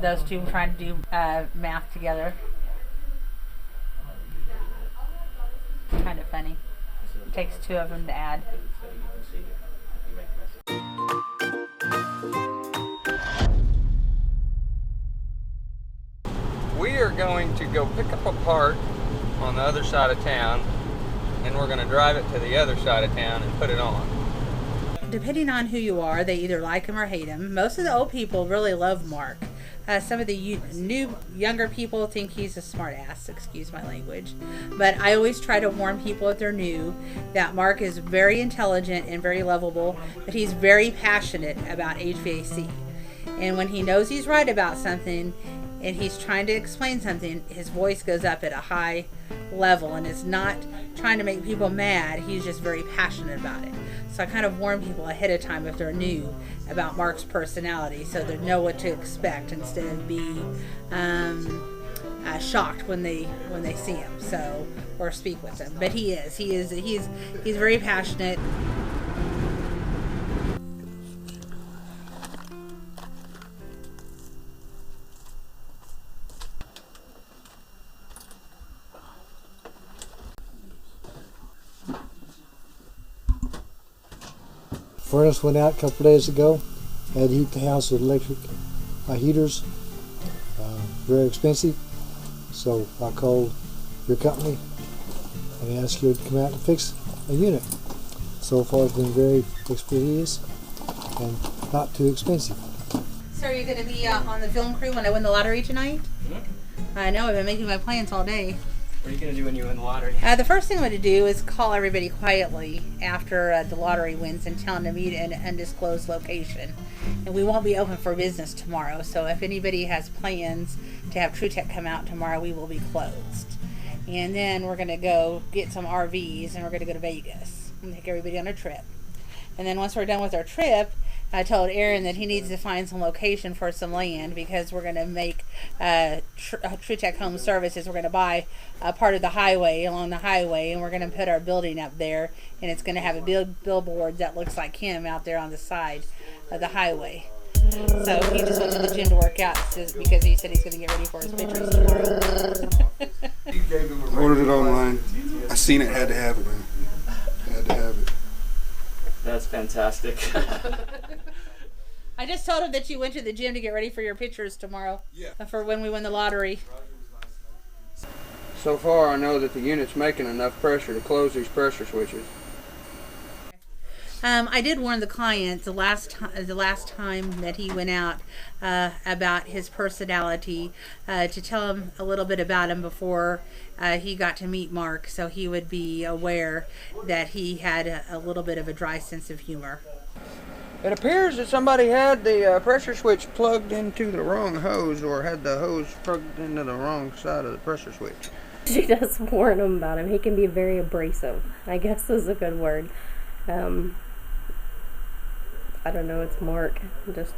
those two trying to do math together. Kind of funny. It takes two of them to add. We are going to go pick up a part on the other side of town, and we're going to drive it to the other side of town and put it on. Depending on who you are, they either like him or hate him. Most of the old people really love Mark. Some of the younger people think he's a smart ass, excuse my language. But I always try to warn people if they're new that Mark is very intelligent and very lovable, but he's very passionate about HVAC. And when he knows he's right about something and he's trying to explain something, his voice goes up at a high level and is not trying to make people mad. He's just very passionate about it. So I kind of warn people ahead of time if they're new about Mark's personality, so they know what to expect instead of be shocked when they see him, so, or speak with him. But he's very passionate. Furnace went out a couple days ago. Had to heat the house with electric heaters. Very expensive. So I called your company and asked you to come out and fix a unit. So far it's been very expeditious and not too expensive. So are you going to be on the film crew when I win the lottery tonight? Mm-hmm. I know, I've been making my plans all day. What are you going to do when you win the lottery? The first thing I'm going to do is call everybody quietly after the lottery wins and tell them to meet in an undisclosed location. And we won't be open for business tomorrow, so if anybody has plans to have TruTech come out tomorrow, we will be closed. And then we're going to go get some RVs and we're going to go to Vegas and take everybody on a trip. And then once we're done with our trip, I told Aaron that he needs to find some location for some land because we're going to make TruTech Home Services. We're going to buy a part of the highway, along the highway, and we're going to put our building up there, and it's going to have a big billboard that looks like him out there on the side of the highway. So he just went to the gym to work out because he said he's going to get ready for his pictures tomorrow. Ordered it online. I seen it, had to have it, man. Had to have it. That's fantastic. I just told him that you went to the gym to get ready for your pictures tomorrow. Yeah. For when we win the lottery. So far, I know that the unit's making enough pressure to close these pressure switches. I did warn the client the last time that he went out about his personality to tell him a little bit about him before he got to meet Mark, so he would be aware that he had a little bit of a dry sense of humor. It appears that somebody had the pressure switch plugged into the wrong hose, or had the hose plugged into the wrong side of the pressure switch. She does warn him about him. He can be very abrasive, I guess is a good word. I don't know, it's Mark. Just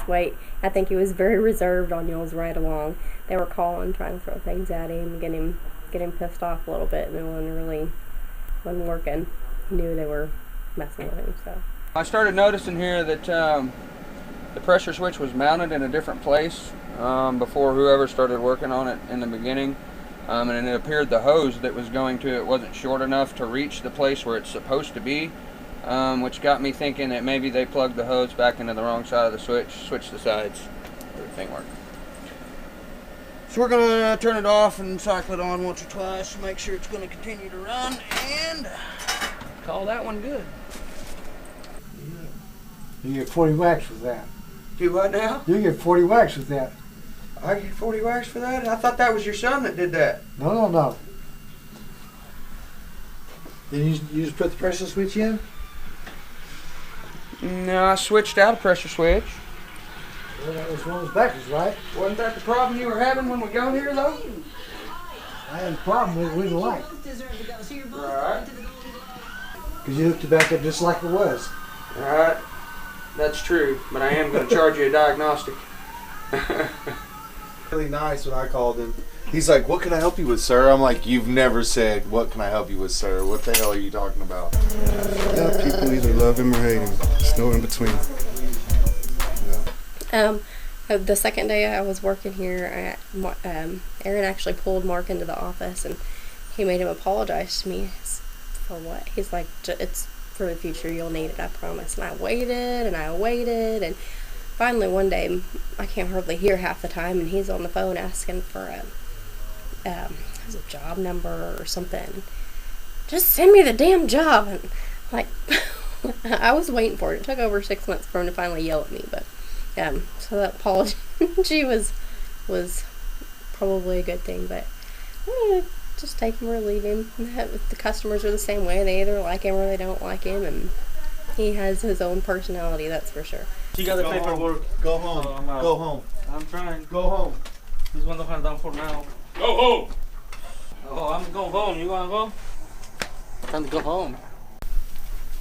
wait. I think he was very reserved on y'all's ride along. They were calling, trying to throw things at him, get him pissed off a little bit, and it wasn't working. He knew they were messing with him, so. I started noticing here that the pressure switch was mounted in a different place before whoever started working on it in the beginning. And it appeared the hose that was going to it wasn't short enough to reach the place where it's supposed to be, which got me thinking that maybe they plugged the hose back into the wrong side of the switch the sides, everything worked. So we're going to turn it off and cycle it on once or twice to make sure it's going to continue to run, and call that one good. You get 40 whacks with that. Do what now? You get 40 whacks with that. I get 40 whacks for that? I thought that was your son that did that. No. Then you just put the pressure switch in? No, I switched out a pressure switch. Well, that was one of those backwards, right? Wasn't that the problem you were having when we got here, though? I had a problem with it, we didn't like. Alright. Because you hooked it back up just like it was. Alright. That's true, but I am going to charge you a diagnostic. Really nice when I called him. He's like, "What can I help you with, sir?" I'm like, "You've never said, 'What can I help you with, sir?' What the hell are you talking about?" Yeah, people either love him or hate him. There's no in between. Yeah. The second day I was working here, Aaron actually pulled Mark into the office and he made him apologize to me. For what? He's like, it's for the future, you'll need it, I promise. And I waited and I waited, and finally one day, I can't hardly hear half the time, and he's on the phone asking for a job number or something. Just send me the damn job. And like, I was waiting for it. It took over 6 months for him to finally yell at me, but so that apology was probably a good thing, but just take him or leave him. The customers are the same way. They either like him or they don't like him, and he has his own personality, that's for sure. You got the paperwork. Go home. I'm out. Go home. I'm trying. Go home. This one hand down for now. Go home! Oh, I'm going home. You wanna go? Time to go home.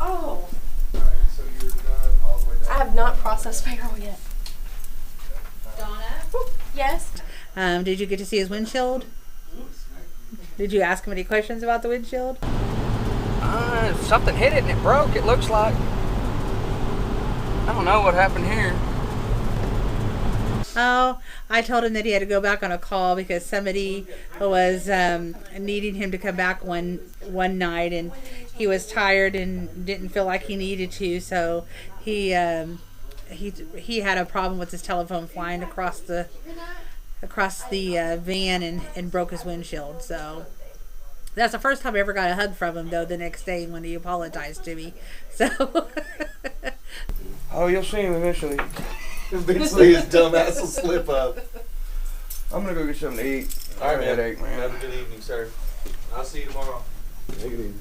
Oh, Alright, so you're done all the way I have not processed payroll yet. Donna? Yes. Did you get to see his windshield? Did you ask him any questions about the windshield? Something hit it and it broke, it looks like. I don't know what happened here. Oh, I told him that he had to go back on a call because somebody was needing him to come back one night, and he was tired and didn't feel like he needed to, so he had a problem with his telephone flying across the van and broke his windshield. So that's the first time I ever got a hug from him, though, the next day when he apologized to me. So Oh, you'll see him eventually. Eventually his dumb ass will slip up. I'm gonna go get something to eat. I All have right, a headache, man. Have a good evening, sir. I'll see you tomorrow. Take it easy.